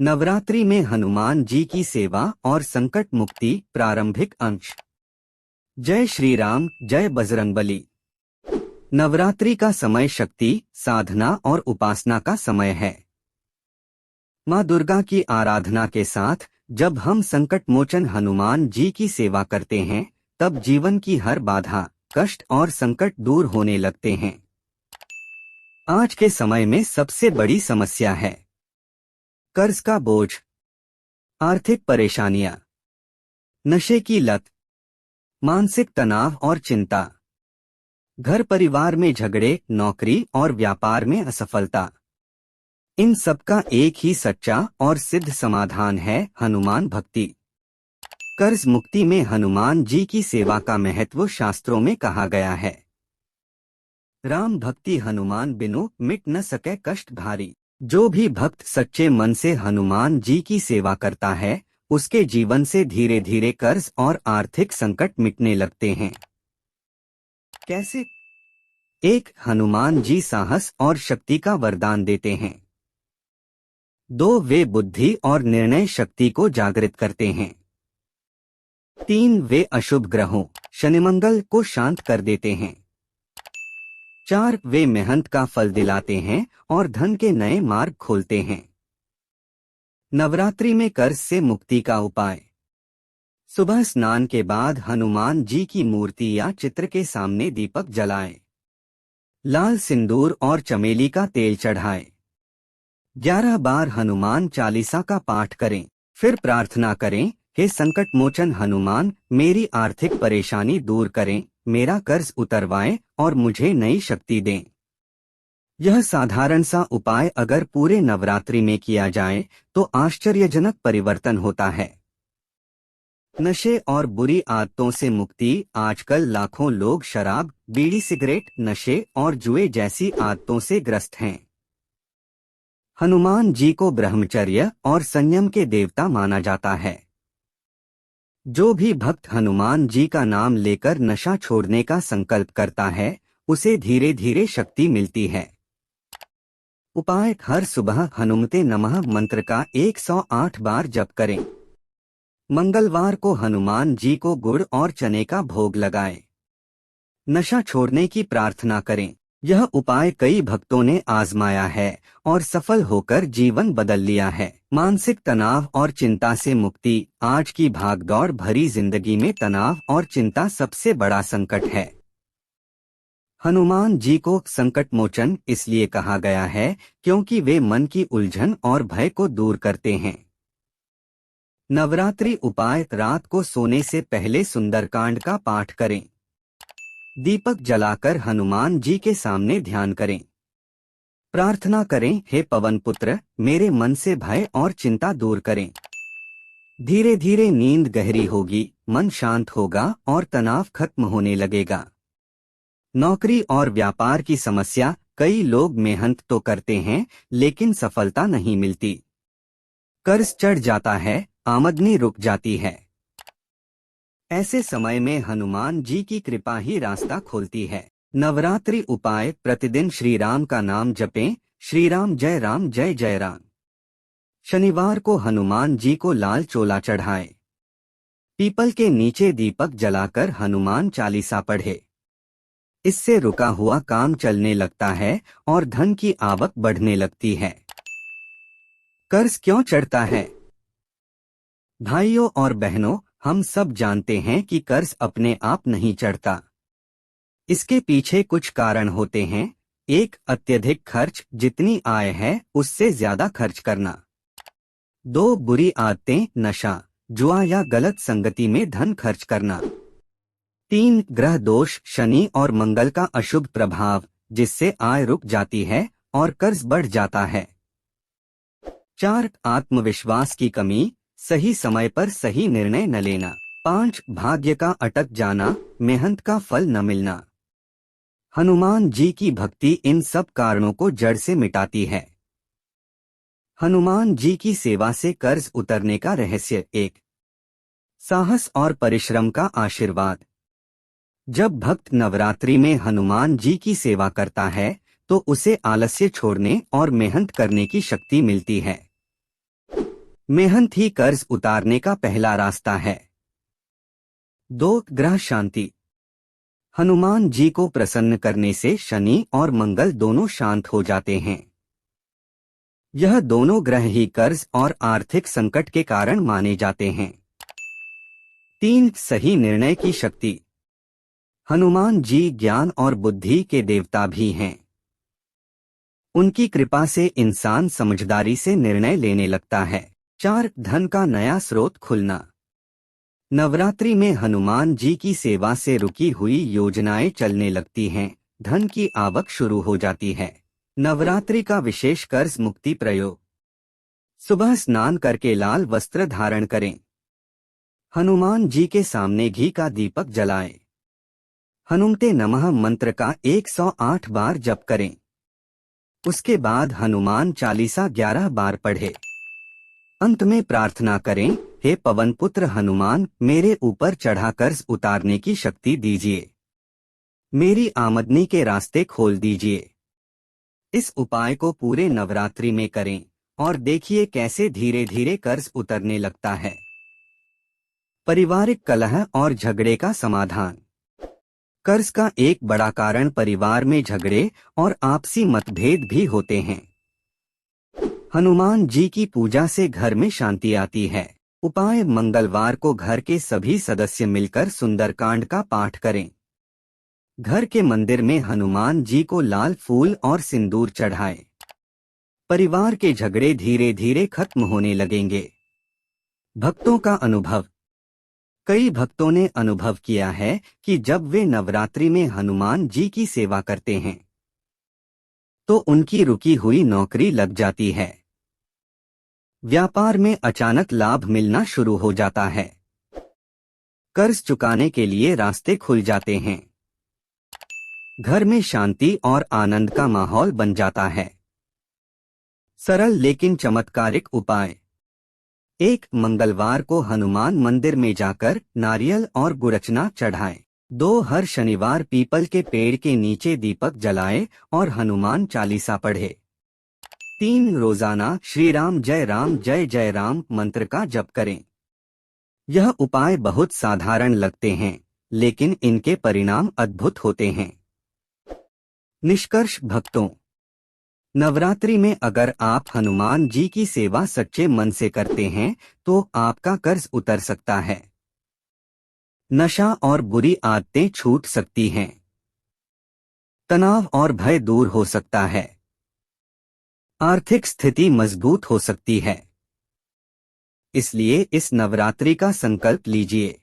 नवरात्रि में हनुमान जी की सेवा और संकट मुक्ति प्रारंभिक अंश। जय श्री राम, जय बजरंगबली। नवरात्रि का समय शक्ति, साधना और उपासना का समय है। माँ दुर्गा की आराधना के साथ जब हम संकट मोचन हनुमान जी की सेवा करते हैं, तब जीवन की हर बाधा, कष्ट और संकट दूर होने लगते हैं। आज के समय में सबसे बड़ी समस्या है कर्ज का बोझ, आर्थिक परेशानियां, नशे की लत, मानसिक तनाव और चिंता, घर परिवार में झगड़े, नौकरी और व्यापार में असफलता। इन सब का एक ही सच्चा और सिद्ध समाधान है हनुमान भक्ति। कर्ज मुक्ति में हनुमान जी की सेवा का महत्व शास्त्रों में कहा गया है। राम भक्ति हनुमान बिनु मिट न सके कष्ट भारी। जो भी भक्त सच्चे मन से हनुमान जी की सेवा करता है, उसके जीवन से धीरे धीरे कर्ज और आर्थिक संकट मिटने लगते हैं। कैसे? एक, हनुमान जी साहस और शक्ति का वरदान देते हैं। 2, वे बुद्धि और निर्णय शक्ति को जागृत करते हैं। 3, वे अशुभ ग्रहों शनि मंगल को शांत कर देते हैं। 4, वे मेहनत का फल दिलाते हैं और धन के नए मार्ग खोलते हैं। नवरात्रि में कर्ज से मुक्ति का उपाय। सुबह स्नान के बाद हनुमान जी की मूर्ति या चित्र के सामने दीपक जलाएं। लाल सिंदूर और चमेली का तेल चढ़ाएं। 11 बार हनुमान चालीसा का पाठ करें। फिर प्रार्थना करें, हे संकट मोचन हनुमान, मेरी आर्थिक परेशानी दूर करें, मेरा कर्ज उतरवाएं और मुझे नई शक्ति दें। यह साधारण सा उपाय अगर पूरे नवरात्रि में किया जाए तो आश्चर्यजनक परिवर्तन होता है। नशे और बुरी आदतों से मुक्ति। आजकल लाखों लोग शराब, बीड़ी, सिगरेट, नशे और जुए जैसी आदतों से ग्रस्त हैं। हनुमान जी को ब्रह्मचर्य और संयम के देवता माना जाता है। जो भी भक्त हनुमान जी का नाम लेकर नशा छोड़ने का संकल्प करता है, उसे धीरे धीरे शक्ति मिलती है। उपाय: हर सुबह हनुमते नमः मंत्र का 108 बार जप करें। मंगलवार को हनुमान जी को गुड़ और चने का भोग लगाएं। नशा छोड़ने की प्रार्थना करें। यह उपाय कई भक्तों ने आजमाया है और सफल होकर जीवन बदल लिया है। मानसिक तनाव और चिंता से मुक्ति। आज की भागदौड़ भरी जिंदगी में तनाव और चिंता सबसे बड़ा संकट है। हनुमान जी को संकट मोचन इसलिए कहा गया है क्योंकि वे मन की उलझन और भय को दूर करते हैं। नवरात्रि उपाय: रात को सोने से पहले सुंदरकांड का पाठ करें। दीपक जलाकर हनुमान जी के सामने ध्यान करें। प्रार्थना करें, हे पवन पुत्र, मेरे मन से भय और चिंता दूर करें। धीरे धीरे नींद गहरी होगी, मन शांत होगा और तनाव खत्म होने लगेगा। नौकरी और व्यापार की समस्या। कई लोग मेहनत तो करते हैं लेकिन सफलता नहीं मिलती। कर्ज चढ़ जाता है, आमदनी रुक जाती है। ऐसे समय में हनुमान जी की कृपा ही रास्ता खोलती है। नवरात्रि उपाय: प्रतिदिन श्री राम का नाम जपें। श्री राम जय जय राम। शनिवार को हनुमान जी को लाल चोला चढ़ाएं। पीपल के नीचे दीपक जलाकर हनुमान चालीसा पढ़े। इससे रुका हुआ काम चलने लगता है और धन की आवक बढ़ने लगती है। कर्ज क्यों चढ़ता है? भाइयों और बहनों, हम सब जानते हैं कि कर्ज अपने आप नहीं चढ़ता। इसके पीछे कुछ कारण होते हैं। 1, अत्यधिक खर्च, जितनी आय है उससे ज्यादा खर्च करना। 2, बुरी आदतें, नशा, जुआ या गलत संगति में धन खर्च करना। 3, ग्रह दोष, शनि और मंगल का अशुभ प्रभाव, जिससे आय रुक जाती है और कर्ज बढ़ जाता है। 4, आत्मविश्वास की कमी, सही समय पर सही निर्णय न लेना। 5, भाग्य का अटक जाना, मेहनत का फल न मिलना। हनुमान जी की भक्ति इन सब कारणों को जड़ से मिटाती है। हनुमान जी की सेवा से कर्ज उतरने का रहस्य। 1, साहस और परिश्रम का आशीर्वाद। जब भक्त नवरात्रि में हनुमान जी की सेवा करता है तो उसे आलस्य छोड़ने और मेहनत करने की शक्ति मिलती है। मेहनत ही कर्ज उतारने का पहला रास्ता है। 2. ग्रह शांति। हनुमान जी को प्रसन्न करने से शनि और मंगल दोनों शांत हो जाते हैं। यह दोनों ग्रह ही कर्ज और आर्थिक संकट के कारण माने जाते हैं। 3. सही निर्णय की शक्ति। हनुमान जी ज्ञान और बुद्धि के देवता भी हैं। उनकी कृपा से इंसान समझदारी से निर्णय लेने लगता है। 4. धन का नया स्रोत खुलना। नवरात्रि में हनुमान जी की सेवा से रुकी हुई योजनाएं चलने लगती हैं, धन की आवक शुरू हो जाती है। नवरात्रि का विशेष कर्ज मुक्ति प्रयोग। सुबह स्नान करके लाल वस्त्र धारण करें। हनुमान जी के सामने घी का दीपक जलाएं। हनुमते नमः मंत्र का 108 बार जप करें। उसके बाद हनुमान चालीसा 11 बार पढ़े। अंत में प्रार्थना करें, हे पवन पुत्र हनुमान, मेरे ऊपर चढ़ा कर्ज उतारने की शक्ति दीजिए। मेरी आमदनी के रास्ते खोल दीजिए। इस उपाय को पूरे नवरात्रि में करें और देखिए कैसे धीरे धीरे कर्ज उतरने लगता है। पारिवारिक कलह और झगड़े का समाधान। कर्ज का एक बड़ा कारण परिवार में झगड़े और आपसी मतभेद भी होते हैं। हनुमान जी की पूजा से घर में शांति आती है। उपाय: मंगलवार को घर के सभी सदस्य मिलकर सुंदरकांड का पाठ करें। घर के मंदिर में हनुमान जी को लाल फूल और सिंदूर चढ़ाएं। परिवार के झगड़े धीरे धीरे खत्म होने लगेंगे। भक्तों का अनुभव। कई भक्तों ने अनुभव किया है कि जब वे नवरात्रि में हनुमान जी की सेवा करते हैं तो उनकी रुकी हुई नौकरी लग जाती है। व्यापार में अचानक लाभ मिलना शुरू हो जाता है। कर्ज चुकाने के लिए रास्ते खुल जाते हैं। घर में शांति और आनंद का माहौल बन जाता है। सरल लेकिन चमत्कारिक उपाय। 1. मंगलवार को हनुमान मंदिर में जाकर नारियल और गुड़चना चढ़ाएं। 2. हर शनिवार पीपल के पेड़ के नीचे दीपक जलाएं और हनुमान चालीसा पढ़े। 3. रोजाना श्री राम जय जय राम मंत्र का जप करें। यह उपाय बहुत साधारण लगते हैं, लेकिन इनके परिणाम अद्भुत होते हैं। निष्कर्ष भक्तों, नवरात्रि में अगर आप हनुमान जी की सेवा सच्चे मन से करते हैं तो आपका कर्ज उतर सकता है। नशा और बुरी आदतें छूट सकती हैं। तनाव और भय दूर हो सकता है। आर्थिक स्थिति मजबूत हो सकती है। इसलिए इस नवरात्रि का संकल्प लीजिए,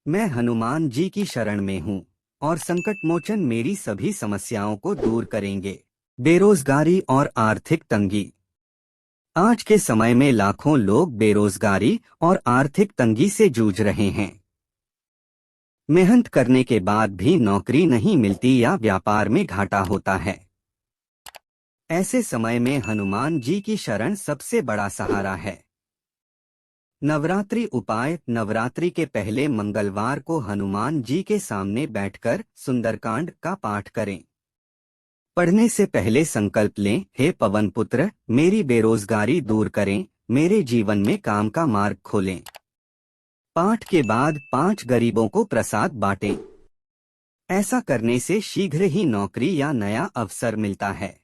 मैं हनुमान जी की शरण में हूँ और संकट मोचन मेरी सभी समस्याओं को दूर करेंगे। बेरोजगारी और आर्थिक तंगी। आज के समय में लाखों लोग बेरोजगारी और आर्थिक तंगी से जूझ रहे हैं। मेहनत करने के बाद भी नौकरी नहीं मिलती या व्यापार में घाटा होता है। ऐसे समय में हनुमान जी की शरण सबसे बड़ा सहारा है। नवरात्रि उपाय। नवरात्रि के पहले मंगलवार को हनुमान जी के सामने बैठकर सुंदरकांड का पाठ करें। पढ़ने से पहले संकल्प लें, हे पवन पुत्र, मेरी बेरोजगारी दूर करें, मेरे जीवन में काम का मार्ग खोलें। पाठ के बाद 5 गरीबों को प्रसाद बांटें। ऐसा करने से शीघ्र ही नौकरी या नया अवसर मिलता है।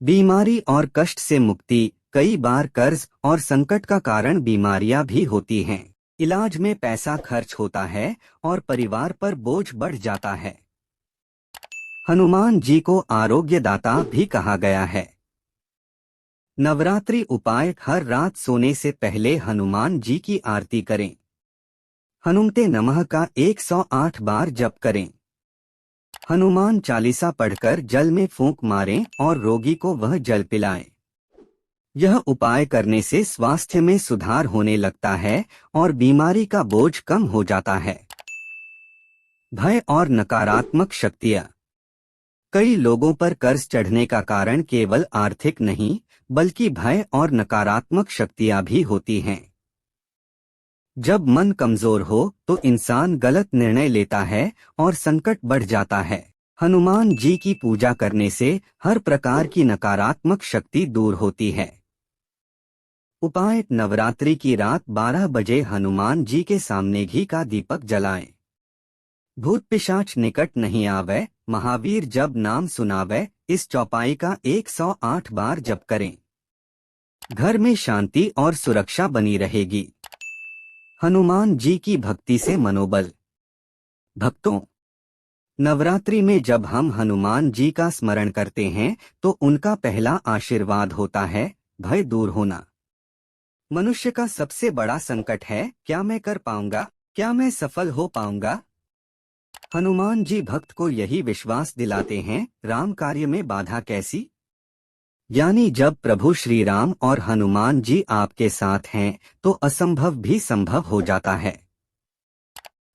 बीमारी और कष्ट से मुक्ति। कई बार कर्ज और संकट का कारण बीमारियां भी होती हैं। इलाज में पैसा खर्च होता है और परिवार पर बोझ बढ़ जाता है। हनुमान जी को आरोग्यदाता भी कहा गया है। नवरात्रि उपाय। हर रात सोने से पहले हनुमान जी की आरती करें। हनुमते नमः का 108 बार जप करें। हनुमान चालीसा पढ़कर जल में फूंक मारें और रोगी को वह जल पिलाएं। यह उपाय करने से स्वास्थ्य में सुधार होने लगता है और बीमारी का बोझ कम हो जाता है। भय और नकारात्मक शक्तियाँ। कई लोगों पर कर्ज चढ़ने का कारण केवल आर्थिक नहीं, बल्कि भय और नकारात्मक शक्तियाँ भी होती हैं। जब मन कमजोर हो तो इंसान गलत निर्णय लेता है और संकट बढ़ जाता है। हनुमान जी की पूजा करने से हर प्रकार की नकारात्मक शक्ति दूर होती है। उपाय: नवरात्रि की रात 12 बजे हनुमान जी के सामने घी का दीपक जलाएं। भूत पिशाच निकट नहीं आवे, महावीर जब नाम सुनावे। इस चौपाई का 108 बार जप करें। घर में शांति और सुरक्षा बनी रहेगी। हनुमान जी की भक्ति से मनोबल। भक्तों, नवरात्रि में जब हम हनुमान जी का स्मरण करते हैं तो उनका पहला आशीर्वाद होता है भय दूर होना। मनुष्य का सबसे बड़ा संकट है, क्या मैं कर पाऊंगा, क्या मैं सफल हो पाऊंगा। हनुमान जी भक्त को यही विश्वास दिलाते हैं, राम कार्य में बाधा कैसी। यानी जब प्रभु श्री राम और हनुमान जी आपके साथ हैं तो असंभव भी संभव हो जाता है।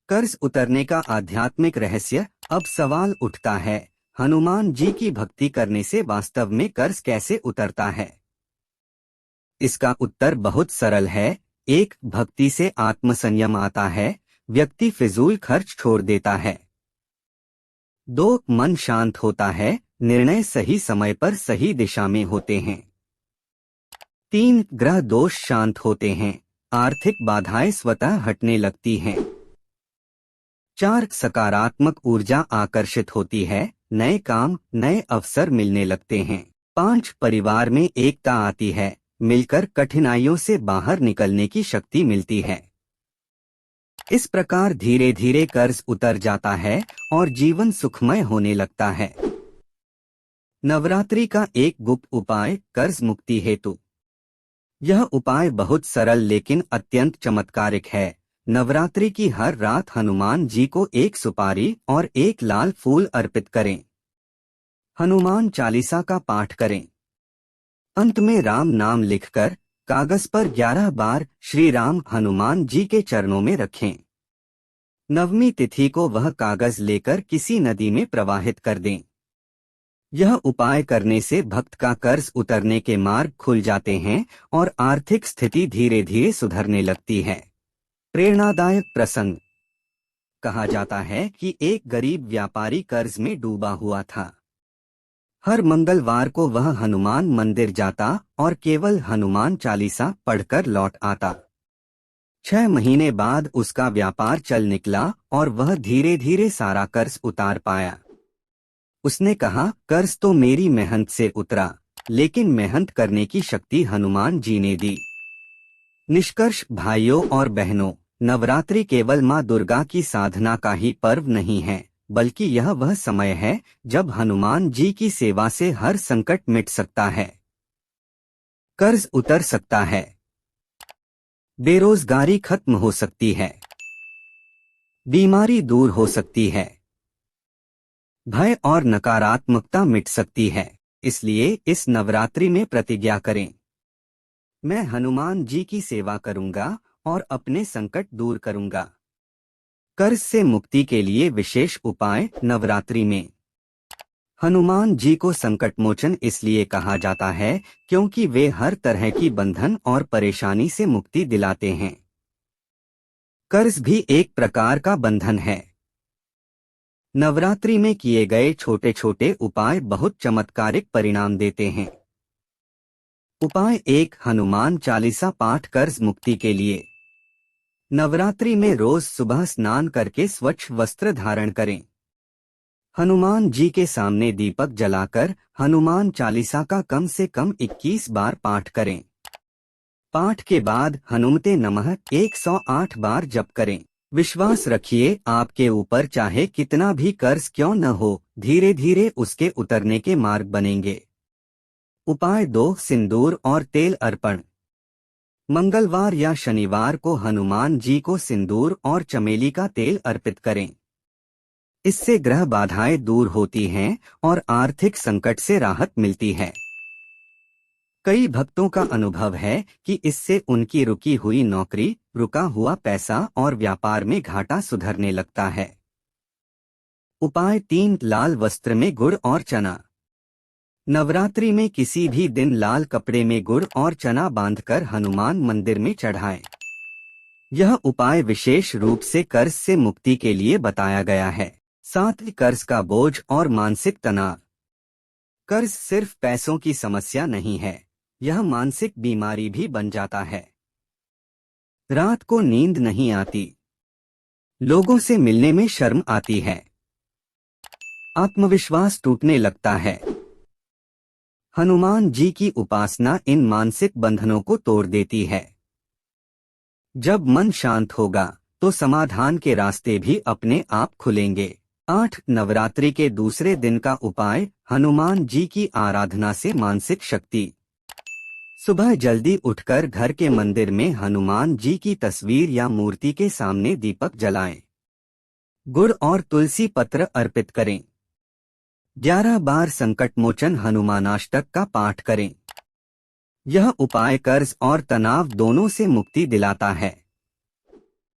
कर्ज उतरने का आध्यात्मिक रहस्य। अब सवाल उठता है, हनुमान जी की भक्ति करने से वास्तव में कर्ज कैसे उतरता है। इसका उत्तर बहुत सरल है। एक, भक्ति से आत्मसंयम आता है, व्यक्ति फिजूल खर्च छोड़ देता है। 2, मन शांत होता है, निर्णय सही समय पर सही दिशा में होते हैं। 3, ग्रह दोष शांत होते हैं, आर्थिक बाधाएं स्वतः हटने लगती हैं। 4, सकारात्मक ऊर्जा आकर्षित होती है, नए काम नए अवसर मिलने लगते हैं। 5, परिवार में एकता आती है, मिलकर कठिनाइयों से बाहर निकलने की शक्ति मिलती है। इस प्रकार धीरे धीरे कर्ज उतर जाता है और जीवन सुखमय होने लगता है। नवरात्रि का एक गुप्त उपाय, कर्ज मुक्ति हेतु। यह उपाय बहुत सरल लेकिन अत्यंत चमत्कारिक है। नवरात्रि की हर रात हनुमान जी को एक सुपारी और एक लाल फूल अर्पित करें। हनुमान चालीसा का पाठ करें। अंत में राम नाम लिखकर कागज पर 11 बार श्री राम हनुमान जी के चरणों में रखें। नवमी तिथि को वह कागज लेकर किसी नदी में प्रवाहित कर दें। यह उपाय करने से भक्त का कर्ज उतरने के मार्ग खुल जाते हैं और आर्थिक स्थिति धीरे धीरे सुधरने लगती है। प्रेरणादायक प्रसंग। कहा जाता है कि एक गरीब व्यापारी कर्ज में डूबा हुआ था। हर मंगलवार को वह हनुमान मंदिर जाता और केवल हनुमान चालीसा पढ़कर लौट आता। 6 महीने बाद उसका व्यापार चल निकला और वह धीरे धीरे सारा कर्ज उतार पाया। उसने कहा, कर्ज तो मेरी मेहनत से उतरा, लेकिन मेहनत करने की शक्ति हनुमान जी ने दी। निष्कर्ष भाइयों और बहनों, नवरात्रि केवल माँ दुर्गा की साधना का ही पर्व नहीं है, बल्कि यह वह समय है जब हनुमान जी की सेवा से हर संकट मिट सकता है, कर्ज उतर सकता है, बेरोजगारी खत्म हो सकती है, बीमारी दूर हो सकती है, भय और नकारात्मकता मिट सकती है। इसलिए इस नवरात्रि में प्रतिज्ञा करें, मैं हनुमान जी की सेवा करूंगा और अपने संकट दूर करूंगा। कर्ज से मुक्ति के लिए विशेष उपाय। नवरात्रि में हनुमान जी को संकट मोचन इसलिए कहा जाता है क्योंकि वे हर तरह की बंधन और परेशानी से मुक्ति दिलाते हैं। कर्ज भी एक प्रकार का बंधन है। नवरात्रि में किए गए छोटे छोटे उपाय बहुत चमत्कारिक परिणाम देते हैं। उपाय 1, हनुमान चालीसा पाठ। कर्ज मुक्ति के लिए नवरात्रि में रोज सुबह स्नान करके स्वच्छ वस्त्र धारण करें। हनुमान जी के सामने दीपक जलाकर हनुमान चालीसा का कम से कम 21 बार पाठ करें। पाठ के बाद हनुमते नमः 108 बार जप करें। विश्वास रखिए, आपके ऊपर चाहे कितना भी कर्ज क्यों न हो, धीरे धीरे उसके उतरने के मार्ग बनेंगे। उपाय 2, सिंदूर और तेल अर्पण। मंगलवार या शनिवार को हनुमान जी को सिंदूर और चमेली का तेल अर्पित करें। इससे ग्रह बाधाएं दूर होती हैं और आर्थिक संकट से राहत मिलती है। कई भक्तों का अनुभव है कि इससे उनकी रुकी हुई नौकरी, रुका हुआ पैसा और व्यापार में घाटा सुधरने लगता है। उपाय 3, लाल वस्त्र में गुड़ और चना। नवरात्रि में किसी भी दिन लाल कपड़े में गुड़ और चना बांधकर हनुमान मंदिर में चढ़ाएं। यह उपाय विशेष रूप से कर्ज से मुक्ति के लिए बताया गया है। साथ ही कर्ज का बोझ और मानसिक तनाव। कर्ज सिर्फ पैसों की समस्या नहीं है, यह मानसिक बीमारी भी बन जाता है। रात को नींद नहीं आती। लोगों से मिलने में शर्म आती है। आत्मविश्वास टूटने लगता है। हनुमान जी की उपासना इन मानसिक बंधनों को तोड़ देती है। जब मन शांत होगा तो समाधान के रास्ते भी अपने आप खुलेंगे। 8 नवरात्रि के दूसरे दिन का उपाय हनुमान जी की आराधना से मानसिक शक्ति। सुबह जल्दी उठकर घर के मंदिर में हनुमान जी की तस्वीर या मूर्ति के सामने दीपक जलाएं। गुड़ और तुलसी पत्र अर्पित करें। 11 बार संकटमोचन हनुमानाष्टक का पाठ करें। यह उपाय कर्ज और तनाव दोनों से मुक्ति दिलाता है।